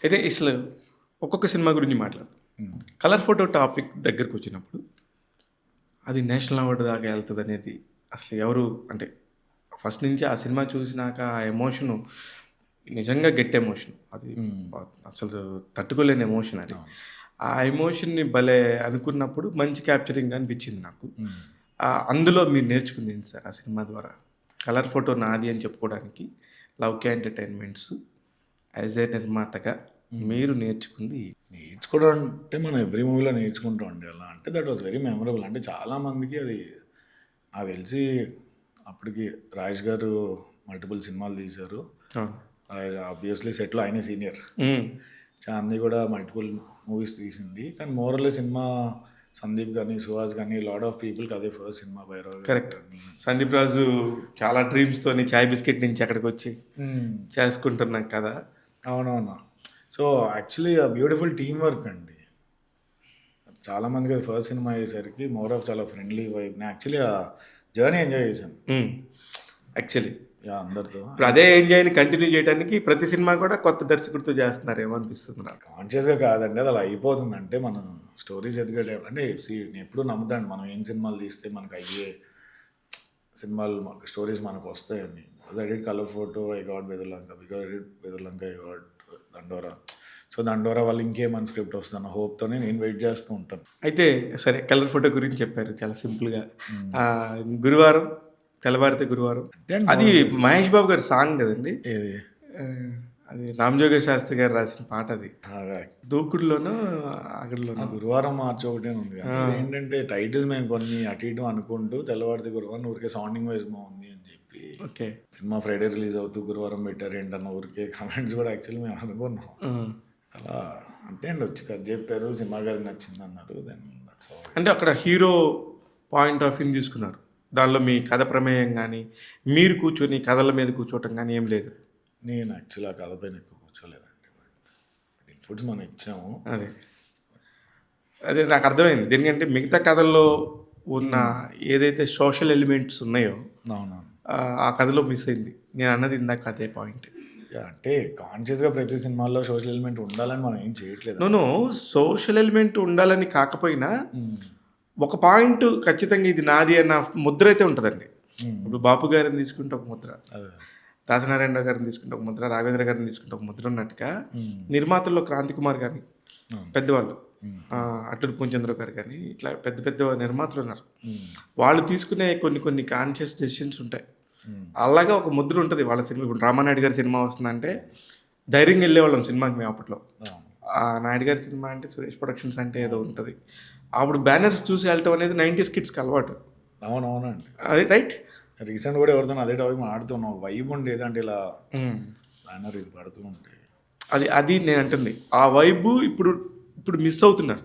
అయితే అసలు ఒక్కొక్క సినిమా గురించి మాట్లాడదాం. కలర్ ఫోటో టాపిక్ దగ్గరకు వచ్చినప్పుడు అది నేషనల్ అవార్డు దాకా వెళ్తుందనేది అసలు ఎవరు అంటే ఫస్ట్ నుంచి ఆ సినిమా చూసినాక ఆ ఎమోషను నిజంగా గట్టి ఎమోషన్. అది అసలు తట్టుకోలేని ఎమోషన్ అది. ఆ ఎమోషన్‌ని భలే అనుకున్నప్పుడు మంచి క్యాప్చరింగ్ అనిపించింది నాకు. అందులో మీరు నేర్చుకుంది ఏంటి సార్ ఆ సినిమా ద్వారా? కలర్ ఫోటో నాది అని చెప్పుకోవడానికి లవ్ ఎంటర్‌టైన్‌మెంట్స్ యాజ్ ఏ నిర్మాతగా మీరు నేర్చుకుంది నేర్చుకోవడం అంటే మనం ఎవ్రీ మూవీలో నేర్చుకుంటాం అండి. ఎలా అంటే దట్ వాస్ వెరీ మెమరబుల్. అంటే చాలామందికి అది నాకు తెలిసి అప్పటికి రాజేష్ గారు మల్టిపుల్ సినిమాలు తీశారు. ఆబ్వియస్లీ సెట్లో ఆయనే సీనియర్. చాందీ కూడా మల్టిపుల్ మూవీస్ తీసింది. కానీ మోరల్లీ సినిమా సందీప్ కానీ సుహాస్ కానీ లాట్ ఆఫ్ పీపుల్కి అదే first cinema Bhairav correct. Sandeep Raju చాలా డ్రీమ్స్తోని చాయ్ బిస్కెట్ నుంచి అక్కడికి వచ్చి చేసుకుంటున్నాం కదా. అవునవును. సో యాక్చువల్లీ ఆ బ్యూటిఫుల్ టీమ్ వర్క్ అండి. చాలామందికి అది ఫస్ట్ సినిమా అయ్యేసరికి మోర్ ఆఫ్ చాలా ఫ్రెండ్లీ వైబ్. నేను యాక్చువల్లీ ఆ జర్నీ ఎంజాయ్ చేశాను యాక్చువల్లీ. అందరితో. ఇప్పుడు అదే ఎంజాయ్ని కంటిన్యూ చేయడానికి ప్రతి సినిమా కూడా కొత్త దర్శకుడితో చేస్తున్నారేమో అనిపిస్తుంది నాకు. కాన్షియస్గా కాదండి, అది అలా అయిపోతుంది. అంటే మనం స్టోరీస్ ఎదిగే టైం అంటే నేను ఎప్పుడూ నమ్ముతాను, మనం ఏం సినిమాలు తీస్తే మనకు అయ్యే సినిమాలు స్టోరీస్ మనకు వస్తాయని. I did colour photo, I got Bedurulanka, because I did Bedurulanka, I got దండోరా. సో దండోరా వాళ్ళు ఇంకేమని స్క్రిప్ట్ వస్తుందన్న హోప్తోనే నేను వెయిట్ చేస్తూ ఉంటాను. అయితే సరే, కలర్ ఫోటో గురించి చెప్పారు చాలా సింపుల్గా. గురువారం తెల్లవారితే గురువారం అది మహేష్ బాబు గారి సాంగ్ కదండి. అది రామజోగ శాస్త్రి గారు రాసిన పాట. అది దూకుడులోనో అక్కడలోనో గురువారం మార్చి ఒకటే ఉంది. ఏంటంటే టైటిల్స్ మేము కొన్ని అటు ఇటు అనుకుంటూ తెల్లవారితే గురువారం ఊరికే సౌండింగ్ వైజ్ బాగుంది అని చెప్పి ఓకే సినిమా ఫ్రైడే రిలీజ్ అవుతూ గురువారం పెట్టారు ఏంటన్న ఊరికే కమెంట్స్ కూడా యాక్చువల్లీ మేము అనుకున్నాం. అలా అంతే అండి, వచ్చి కథ చెప్పారు, సినిమా గారికి నచ్చింది అన్నారు. దెన్ అంటే అక్కడ హీరో పాయింట్ ఆఫ్ వ్యూ తీసుకున్నారు. దానిలో మీ కథ ప్రమేయం కానీ మీరు కూర్చొని కథల మీద కూర్చోవటం కానీ ఏం లేదు. నేను యాక్చువల్లీ ఆ కథ పైన ఎక్కువ కూర్చోలేదండి. ఇన్పుట్స్ మనం ఇచ్చాము. అదే అదే నాకు అర్థమైంది. దేనికంటే మిగతా కథల్లో ఉన్న ఏదైతే సోషల్ ఎలిమెంట్స్ ఉన్నాయో ఆ కథలో మిస్ అయింది. నేను అన్నది ఇందాక అదే పాయింట్. అంటే కాన్షియస్గా ప్రతి సినిమాల్లో సోషల్ ఎలిమెంట్ ఉండాలని మనం ఏం చేయట్లేదు. నో సోషల్ ఎలిమెంట్ ఉండాలని కాకపోయినా ఒక పాయింట్ ఖచ్చితంగా ఇది నాది అన్న ముద్ర అయితే ఉంటుందండి. ఇప్పుడు బాపు గారిని తీసుకుంటే ఒక ముద్ర, దాసనారాయణరావు గారిని తీసుకుంటే ఒక ముద్ర, రాఘవేంద్ర గారిని తీసుకుంటే ఒక ముద్ర ఉన్నట్టుగా నిర్మాతల్లో క్రాంతి కుమార్ కానీ పెద్దవాళ్ళు, అటూరి పూర్ణచంద్ర గారు కానీ ఇట్లా పెద్ద పెద్ద నిర్మాతలు ఉన్నారు. వాళ్ళు తీసుకునే కొన్ని కాన్షియస్ డెసిషన్స్ ఉంటాయి. అలాగా ఒక ముద్ర ఉంటుంది వాళ్ళ సినిమా. ఇప్పుడు రామానాయుడు గారి సినిమా వస్తుందంటే ధైర్యంగా వెళ్ళేవాళ్ళం సినిమాకి మేము అప్పట్లో. నాయుడు గారి సినిమా అంటే సురేష్ ప్రొడక్షన్స్ అంటే ఏదో ఉంటుంది. అప్పుడు బ్యానర్స్ చూసి వెళ్ళటం అనేది 90s కిడ్స్కి అలవాటు. అవునవునండి, అది రైట్. రీసెంట్ కూడా ఎవరితో అదే టాపిక్ మాట్లాడుతున్నాం. వైబ్ ఉండేది అంటే ఇలా బ్యానర్ ఇది పడుతూ ఉంటే అది నేను అంటుంది. ఆ వైబ్ ఇప్పుడు మిస్ అవుతున్నారు.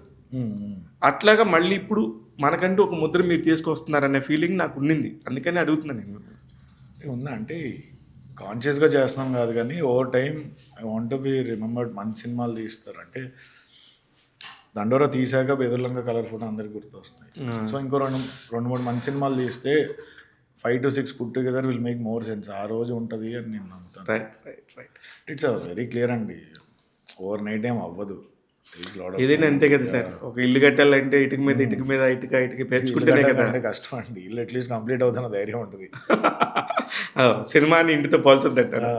అట్లాగా మళ్ళీ ఇప్పుడు మనకంటూ ఒక ముద్ర మీరు తీసుకొస్తున్నారనే ఫీలింగ్ నాకు ఉండింది. అందుకని అడుగుతున్నాను నేను. ఉందా అంటే కాన్షియస్గా చేస్తున్నాం కాదు, కానీ over time I want be remembered. మంచి సినిమాలు తీస్తారు అంటే దండోరా తీసాక బెదుర్లంక, కలర్ ఫోటో అందరికి గుర్తు వస్తున్నాయి. సో ఇంకో రెండు మూడు మంచి సినిమాలు తీస్తే 5 to 6 put together will make more sense. ఆ రోజు ఉంటుంది అని నేను నమ్ముతాను. రైట్. ఇట్స్ వెరీ క్లియర్ అండి, ఓవర్ నైట్ ఏం అవ్వదు. ఏదైనా అంతే కదా సార్. ఒక ఇల్లు కట్టాలంటే ఇటుక మీద ఇటుక పేర్చుకుంటేనే కదా. అంటే కష్టం అండి, ఇల్లు అట్లీస్ట్ కంప్లీట్ అవుతున్న ధైర్యం ఉంటుంది. సినిమాని ఇంటితో పోల్చొద్దంటారు.